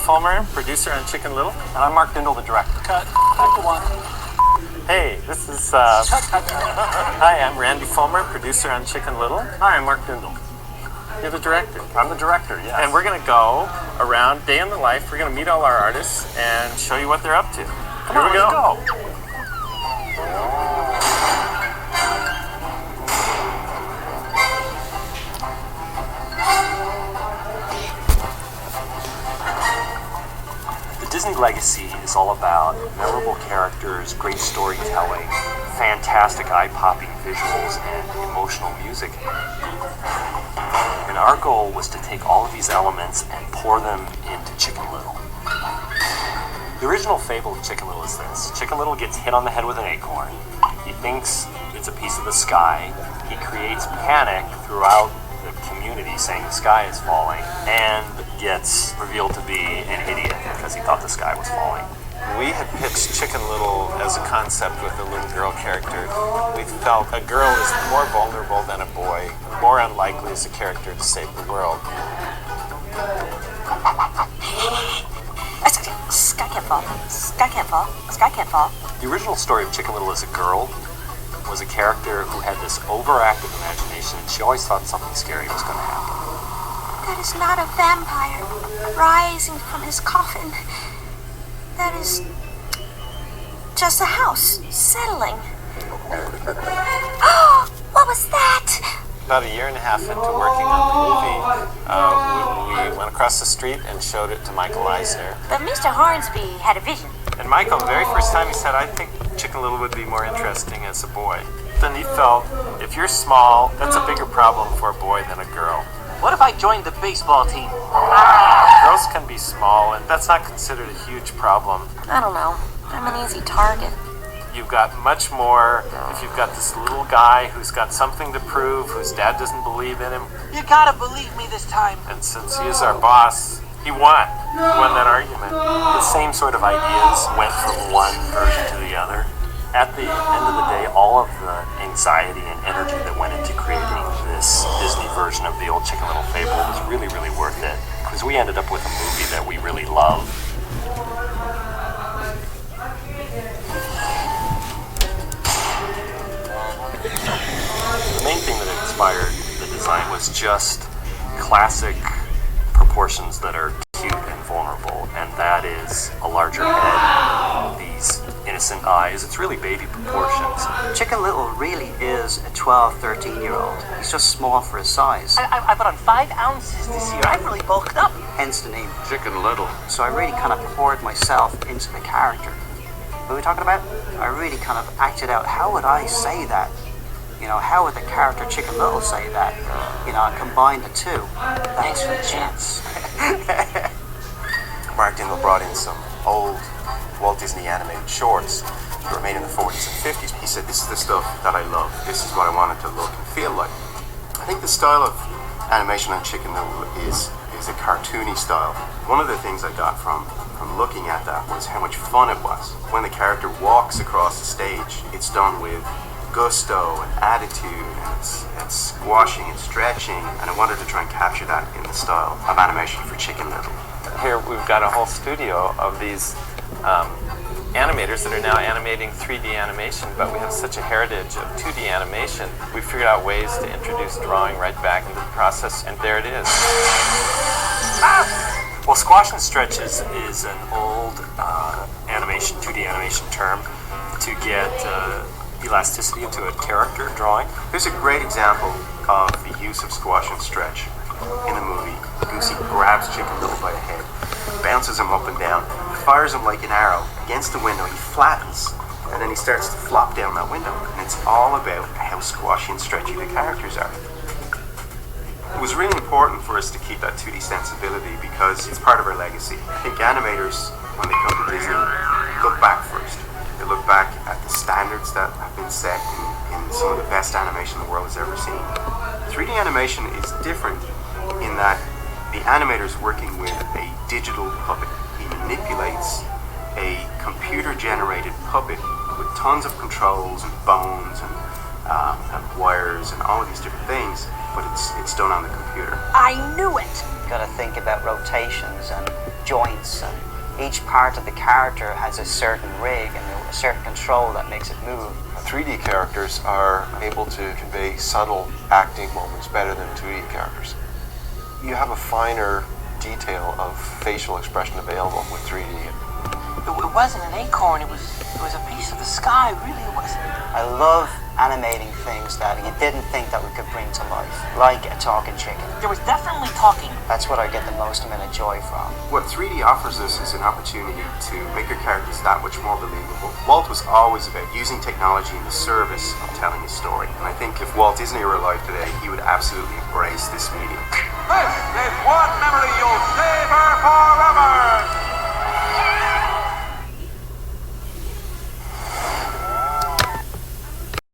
Fulmer, producer on Chicken Little. And I'm Mark Dindal, the director. Cut to one. Hey, this is... Cut. Hi, I'm Randy Fulmer, producer on Chicken Little. Hi, I'm Mark Dindal. You're the director. I'm the director, yes. And we're going to go around day in the life. We're going to meet all our artists and show you what they're up to. Come on, let's go. The Disney legacy is all about memorable characters, great storytelling, fantastic eye-popping visuals, and emotional music. And our goal was to take all of these elements and pour them into Chicken Little. The original fable of Chicken Little is this. Chicken Little gets hit on the head with an acorn. He thinks it's a piece of the sky. He creates panic throughout the community saying the sky is falling, and gets revealed to be an idiot because he thought the sky was falling. We had pitched Chicken Little as a concept with a little girl character. We felt a girl is more vulnerable than a boy, more unlikely as a character to save the world. Sky can't fall. Sky can't fall. Sky can't fall. The original story of Chicken Little as a girl was a character who had this overactive imagination, and she always thought something scary was going to happen. That is not a vampire rising from his coffin. That is just a house settling. Oh, what was that? About a year and a half into working on the movie, we went across the street and showed it to Michael Eisner. But Mr. Hornsby had a vision. And Michael, the very first time he said, I think Chicken Little would be more interesting as a boy. Then he felt, if you're small, that's a bigger problem for a boy than a girl. What if I joined the baseball team? Girls can be small, and that's not considered a huge problem. I don't know. I'm an easy target. You've got much more if you've got this little guy who's got something to prove, whose dad doesn't believe in him. You gotta believe me this time. And since he is our boss, he won. He won that argument. The same sort of ideas went from one version to the other. At the end of the day, all of the anxiety and energy that went into creating this Disney version of the old Chicken Little fable was really, really worth it. Because we ended up with a movie that we really love. The main thing that inspired the design was just classic proportions that are cute and vulnerable, and that is a larger head, these innocent eyes. It's really baby proportions. Chicken Little really is a 12, 13-year-old. He's just small for his size, I put on 5 ounces this year. I've really bulked up. hence the name. Chicken Little. So I really kind of poured myself into the character. What are we talking about? I really kind of acted out, how would I say that? You know, how would the character Chicken Little say that? You know, I combined the two. Thanks for the chance. Mark Dindal brought in some old Walt Disney animated shorts that were made in the 40s and 50s. He said, this is the stuff that I love. This is what I want it to look and feel like. I think the style of animation on Chicken Little is a cartoony style. One of the things I got from looking at that was how much fun it was. When the character walks across the stage, it's done with gusto and attitude, and it's squashing and stretching, and I wanted to try and capture that in the style of animation for Chicken Little. Here we've got a whole studio of these animators that are now animating 3D animation, but we have such a heritage of 2D animation. We figured out ways to introduce drawing right back into the process, and there it is. Well, squash and stretch is an old animation, 2D animation term to get elasticity into a character drawing. There's a great example of the use of squash and stretch in the movie. Goosey grabs Chicken Little by the head, bounces him up and down, fires him like an arrow against the window. He flattens, and then he starts to flop down that window. And it's all about how squashy and stretchy the characters are. It was really important for us to keep that 2D sensibility because it's part of our legacy. I think animators, when they come to Disney, look back first. They look back at the standards that have been set in some of the best animation the world has ever seen. 3D animation is different in that the animator is working with a digital puppet. He manipulates a computer-generated puppet with tons of controls and bones and wires and all of these different things, but it's done on the computer. I knew it. You got to think about rotations and joints, and each part of the character has a certain rig and a certain control that makes it move. 3D characters are able to convey subtle acting moments better than 2D characters. You have a finer detail of facial expression available with 3D. It wasn't an acorn, it was a piece of the sky, really it was. I love animating things that you didn't think that we could bring to life, like a talking chicken. There was definitely talking. That's what I get the most amount of joy from. What 3D offers us is an opportunity to make our characters that much more believable. Walt was always about using technology in the service of telling a story. And I think if Walt Disney were alive today, he would absolutely embrace this medium. This is one memory you'll savor forever.